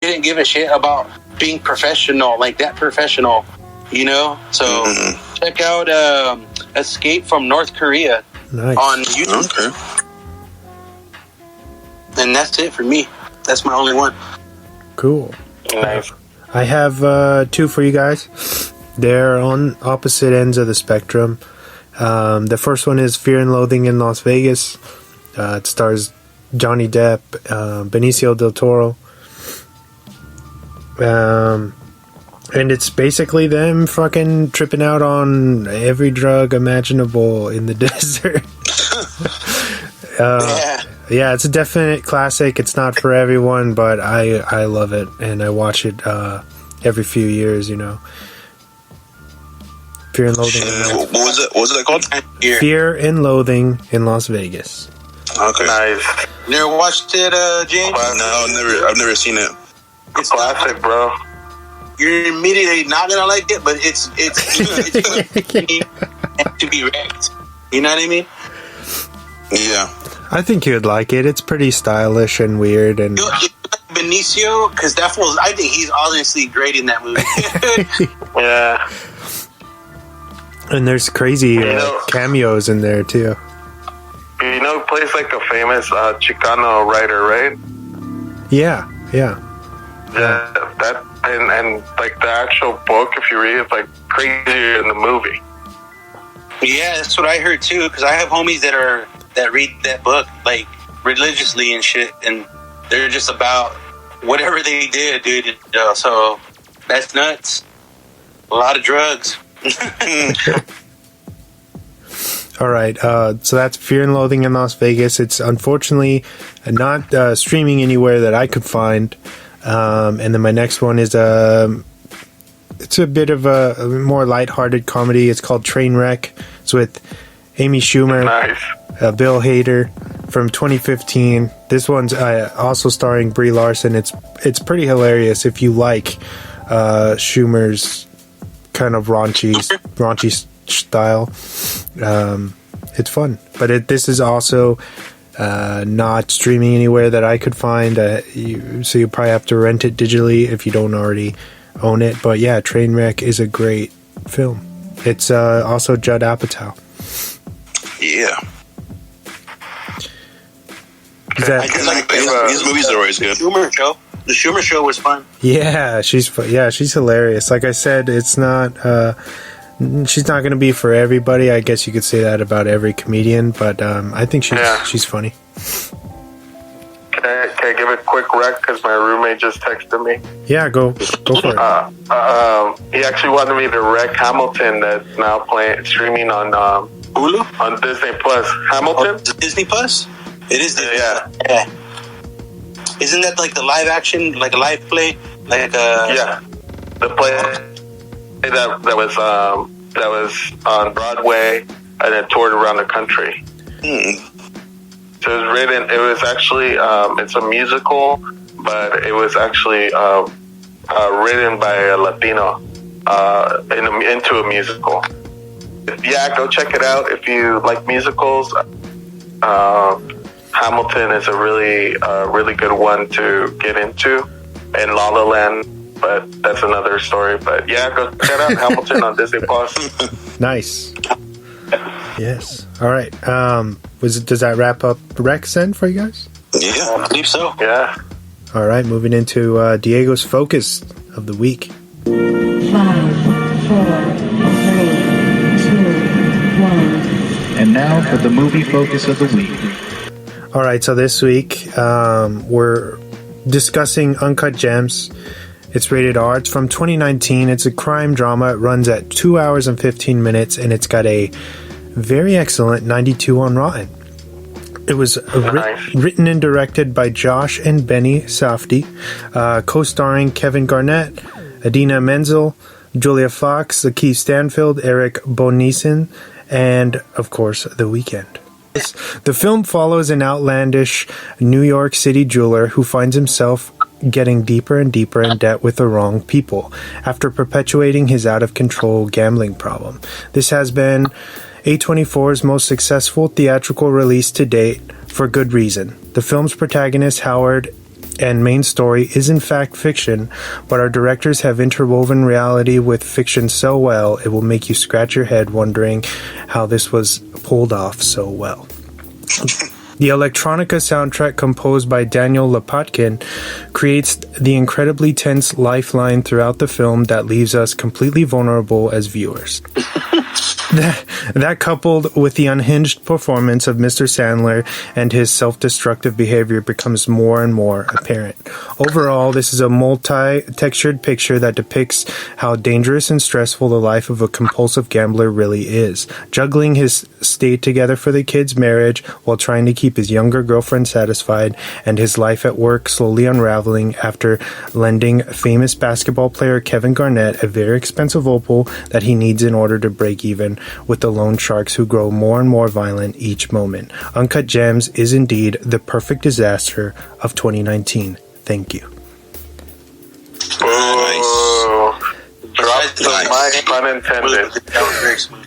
didn't give a shit about being professional, like that professional, you know? So check out Escape from North Korea on YouTube. Okay. And that's it for me. That's my only one. Cool. Nice. I have 2 for you guys. They're on opposite ends of the spectrum. The first one is Fear and Loathing in Las Vegas. It stars Johnny Depp, Benicio del Toro. And it's basically them fucking tripping out on every drug imaginable in the desert. Yeah, it's a definite classic. It's not for everyone, but I love it, and I watch it every few years, you know. Fear and Loathing. What was it called? Fear and Loathing in Las Vegas. Okay. Nice. You never watched it, James? No, I've never seen it. It's classic, bro. You're immediately not gonna like it, but it's to be wrecked. You know what I mean? Yeah. I think you'd like it. It's pretty stylish and weird. And Benicio, because that fool, I think he's honestly great in that movie. Yeah. And there's crazy cameos in there too. You know, plays like a famous Chicano writer, right? Yeah. That and like the actual book, if you read it, it's like crazier than the movie. Yeah, that's what I heard too. Because I have homies that read that book like religiously and shit, and they're just about whatever they did, dude. So that's nuts. A lot of drugs. All right, so that's Fear and Loathing in Las Vegas. It's unfortunately not streaming anywhere that I could find. And then my next one is it's a bit of a more lighthearted comedy. It's called Trainwreck. It's with Amy Schumer, Bill Hader, from 2015. This one's also starring Brie Larson. It's pretty hilarious if you like Schumer's kind of raunchy style. It's fun, but this is also not streaming anywhere that I could find. So you probably have to rent it digitally if you don't already own it. But yeah, Trainwreck is a great film. It's also Judd Apatow. Yeah. His movies are always good. The Schumer Show was fun. Yeah, she's hilarious. Like I said, it's not. She's not going to be for everybody. I guess you could say that about every comedian, but I think she's funny. Can I give a quick rec because my roommate just texted me? Yeah, go for it. He actually wanted me to rec Hamilton that's now streaming on Hulu? On Disney Plus. Hamilton? Disney Plus? It is Disney. Yeah. Isn't that like the live action, like a live play? Yeah. The play that was on Broadway and it toured around the country. So it was actually it's a musical, but it was actually written by a Latino into a musical. Yeah, go check it out if you like musicals. Hamilton is a really good one to get into, and La La Land, but that's another story. But yeah, go check out Hamilton on Disney Plus. Nice. Yes. All right. Does that wrap up Rex then for you guys? Yeah, I believe so. Yeah. All right. Moving into Diego's focus of the week. 5, 4, 3, 2, 1. And now for the movie focus of the week. All right. So this week we're discussing Uncut Gems. It's rated R. It's from 2019. It's a crime drama. It runs at 2 hours and 15 minutes, and it's got a very excellent 92 on Rotten. It was written and directed by Josh and Benny Safdie, co-starring Kevin Garnett, Idina Menzel, Julia Fox, Lakeith Stanfield, Eric Bonnison, and, of course, The Weeknd. The film follows an outlandish New York City jeweler who finds himself getting deeper and deeper in debt with the wrong people after perpetuating his out-of-control gambling problem. This has been A24's most successful theatrical release to date for good reason. The film's protagonist, Howard and main story is in fact fiction, but our directors have interwoven reality with fiction so well it will make you scratch your head wondering how this was pulled off so well. The electronica soundtrack composed by Daniel Lopatkin creates the incredibly tense lifeline throughout the film that leaves us completely vulnerable as viewers. That coupled with the unhinged performance of Mr. Sandler and his self-destructive behavior becomes more and more apparent. Overall, this is a multi-textured picture that depicts how dangerous and stressful the life of a compulsive gambler really is. Juggling his stay together for the kid's marriage while trying to keep his younger girlfriend satisfied, and his life at work slowly unraveling after lending famous basketball player Kevin Garnett a very expensive opal that he needs in order to break even with the loan sharks who grow more and more violent each moment. Uncut Gems is indeed the perfect disaster of 2019. Thank you. Oh, drop the Nice. mic, pun intended. That was very smooth.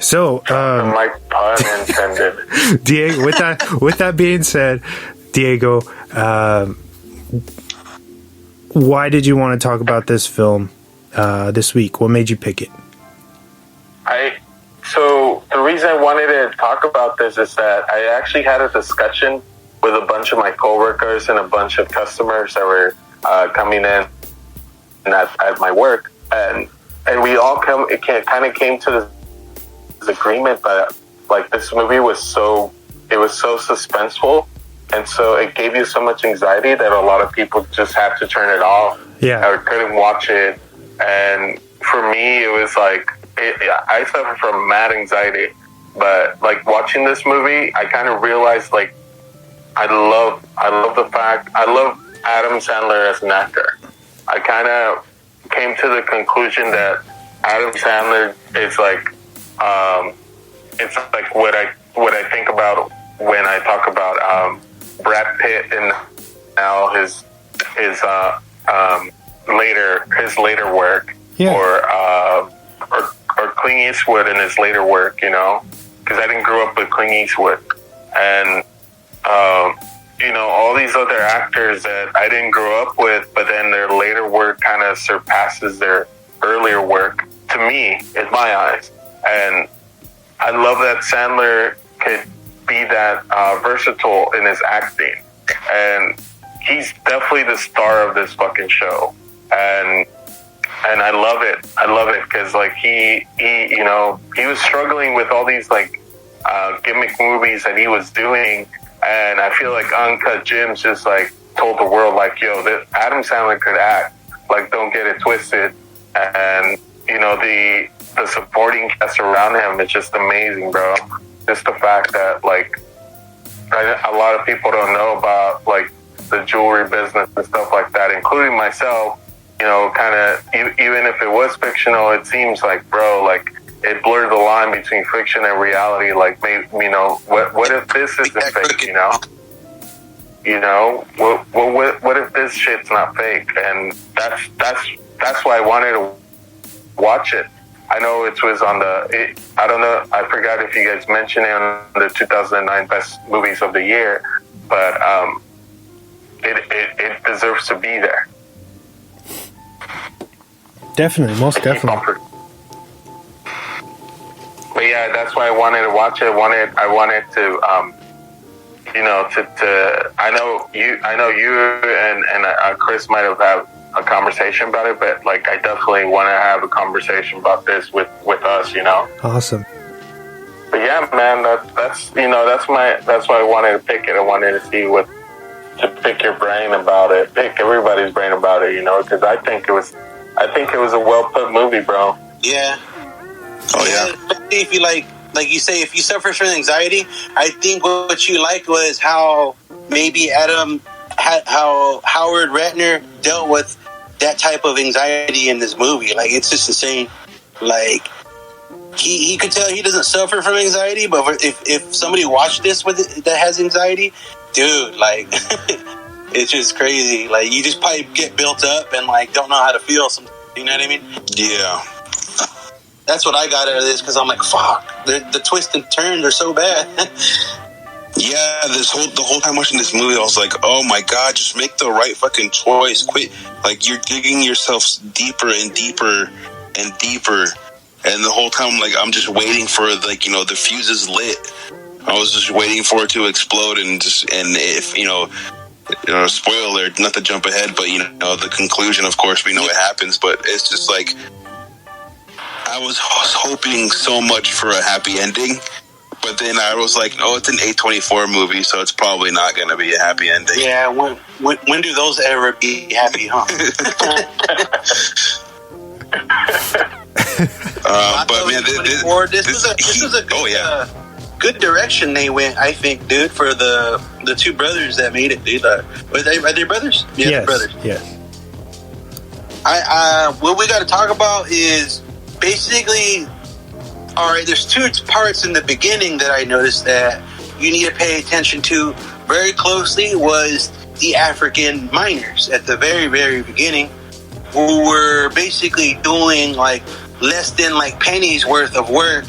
So, The mic, pun intended. Diego, with that being said, Diego, why did you want to talk about this film this week? What made you pick it? So the reason I wanted to talk about this is that I actually had a discussion with a bunch of my coworkers and a bunch of customers that were coming in at my work, and we all kind of came to this agreement that like this movie was so suspenseful, and so it gave you so much anxiety that a lot of people just had to turn it off. Yeah. Or couldn't watch it. And for me, it was like I suffer from mad anxiety, but like watching this movie, I kind of realized like I love Adam Sandler as an actor. I kind of came to the conclusion that Adam Sandler is like it's like what I think about when I talk about Brad Pitt and now his later work, Yeah. or Clint Eastwood in his later work, you know, because I didn't grow up with Clint Eastwood, and you know, all these other actors that I didn't grow up with, but then their later work kind of surpasses their earlier work to me, in my eyes. And I love that Sandler could be that versatile in his acting, and he's definitely the star of this fucking show. And I love it. I love it because like he you know, he was struggling with all these like gimmick movies that he was doing, and I feel like Uncut Gems just like told the world like, yo, that Adam Sandler could act. Like, don't get it twisted. And you know, the supporting cast around him is just amazing, bro. Just the fact that like a lot of people don't know about like the jewelry business and stuff like that, including myself. You know, kind of, even if it was fictional, it seems like, bro, like, it blurred the line between fiction and reality. Like, maybe, you know, what if this isn't fake, you know? You know, what if this shit's not fake? And that's why I wanted to watch it. I know it was on I don't know, I forgot if you guys mentioned it on the 2009 Best Movies of the Year, but it deserves to be there. Definitely, most definitely. But yeah, that's why I wanted to watch it. I wanted to, you know, to I know you and Chris might have had a conversation about it, but like I definitely want to have a conversation about this with us, you know. Awesome. But yeah, man, that's you know, that's why I wanted to pick it. I wanted to see to pick your brain about it, pick everybody's brain about it, you know, because I think it was a well put movie, bro. Yeah. Oh yeah. If you like you say, if you suffer from anxiety, I think what you liked was how maybe how Howard Ratner dealt with that type of anxiety in this movie. Like, it's just insane. Like, he could tell he doesn't suffer from anxiety, but if somebody watched this with it that has anxiety, dude, like, it's just crazy. Like, you just probably get built up and like don't know how to feel. You know what I mean? Yeah. That's what I got out of this, because I'm like, fuck, the twists and turns are so bad. Yeah, the whole time watching this movie, I was like, oh my god, just make the right fucking choice. Quit, like you're digging yourself deeper and deeper and deeper, and the whole time, like I'm just waiting for the fuse is lit. I was just waiting for it to explode and if spoiler alert, not to jump ahead, but the conclusion, of course, we know it happens, but it's just like I was hoping so much for a happy ending. But then I was like, oh, it's an A24 movie, so it's probably not going to be a happy ending. Yeah, when do those ever be happy, huh? But man, this was a good, good direction they went, I think, dude, for the two brothers that made it, dude. Are they brothers? Yeah, yes, brothers. Yes. What we got to talk about is basically... All right, there's two parts in the beginning that I noticed that you need to pay attention to very closely was the African miners at the very, very beginning who were basically doing like less than like pennies worth of work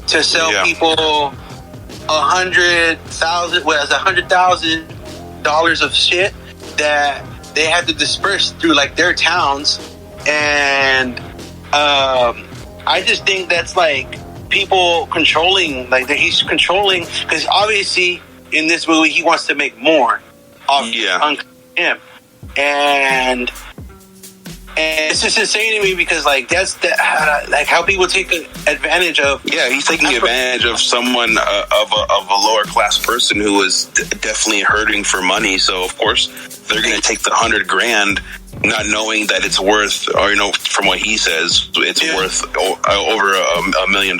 to sell people $100,000 of shit that they had to disperse through like their towns. And I just think that's like people controlling, like that he's controlling, because obviously in this movie he wants to make more off Uncut Gem, and it's just insane to me because like that's like how people take advantage of. Yeah, he's taking advantage of someone of a lower class person who is definitely hurting for money. So of course they're going to take the $100,000. Not knowing that it's worth, or from what he says, it's worth over $1 million.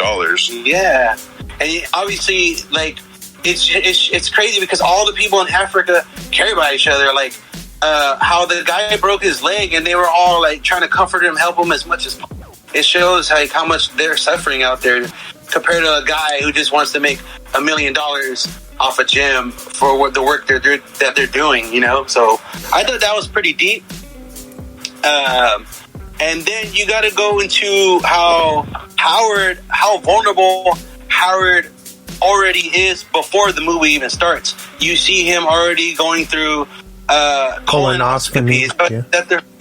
Yeah, and obviously, like it's crazy because all the people in Africa care about each other. Like how the guy broke his leg, and they were all like trying to comfort him, help him as much as possible. It shows like how much they're suffering out there compared to a guy who just wants to make $1 million off a gem for the work that they're doing. So I thought that was pretty deep. And then you got to go into how vulnerable Howard already is before the movie even starts. You see him already going through colonoscopy.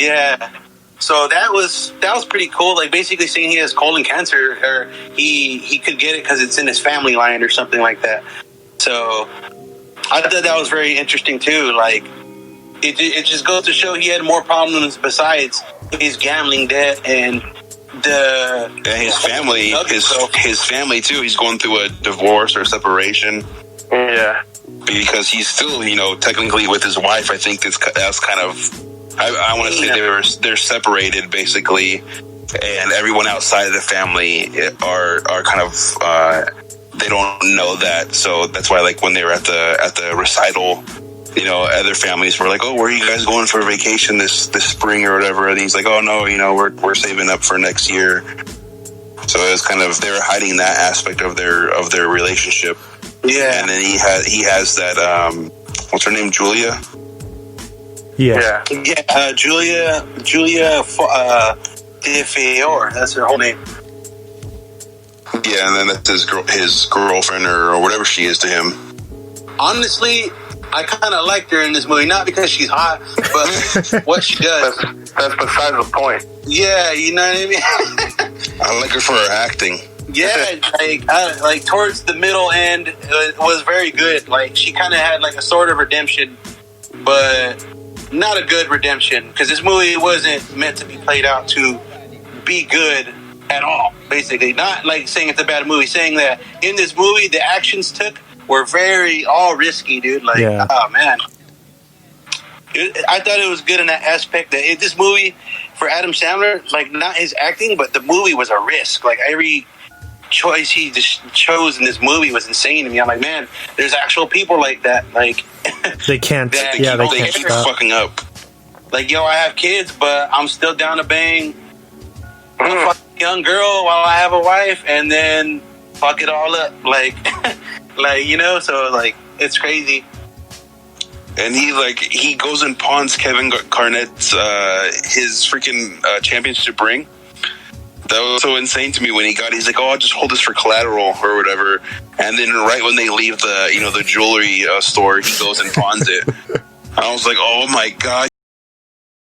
Yeah. So that was pretty cool. Like basically saying he has colon cancer, or he could get it because it's in his family line or something like that. So I thought that was very interesting too. Like. It just goes to show he had more problems besides his gambling debt and his family. His family too. He's going through a divorce or separation. Yeah, because he's still, technically with his wife. I think that's kind of. I want to say they're separated basically, and everyone outside of the family are kind of. They don't know that, so that's why like when they were at the recital. Other families were like, "Oh, where are you guys going for vacation this spring or whatever?" And he's like, "Oh no, we're saving up for next year." So it was kind of they were hiding that aspect of their relationship. Yeah, and then he has that what's her name, Julia? Yeah. Julia DeFior. That's her whole name. Yeah, and then that's his girlfriend or whatever she is to him. Honestly, I kind of liked her in this movie, not because she's hot, but what she does. That's besides the point. Yeah, you know what I mean? I like her for her acting. Yeah, like towards the middle end, it was very good. Like she kind of had like a sort of redemption, but not a good redemption because this movie wasn't meant to be played out to be good at all. Basically, not like saying it's a bad movie, saying that in this movie the actions took. Were very all risky, dude. Like, oh man, I thought it was good in that aspect. That this movie for Adam Sandler, like not his acting, but the movie was a risk. Like every choice he just chose in this movie was insane to me. I'm like, man, there's actual people like that. Like they can't. They keep fucking up. Like, yo, I have kids, but I'm still down to bang a fucking young girl while I have a wife, and then fuck it all up. Like. So like it's crazy. And he goes and pawns Kevin Garnett's his freaking championship ring That was so insane to me when he's like, oh, I'll just hold this for collateral or whatever. And then right when they leave the jewelry store, he goes and pawns it. I was like, oh my God.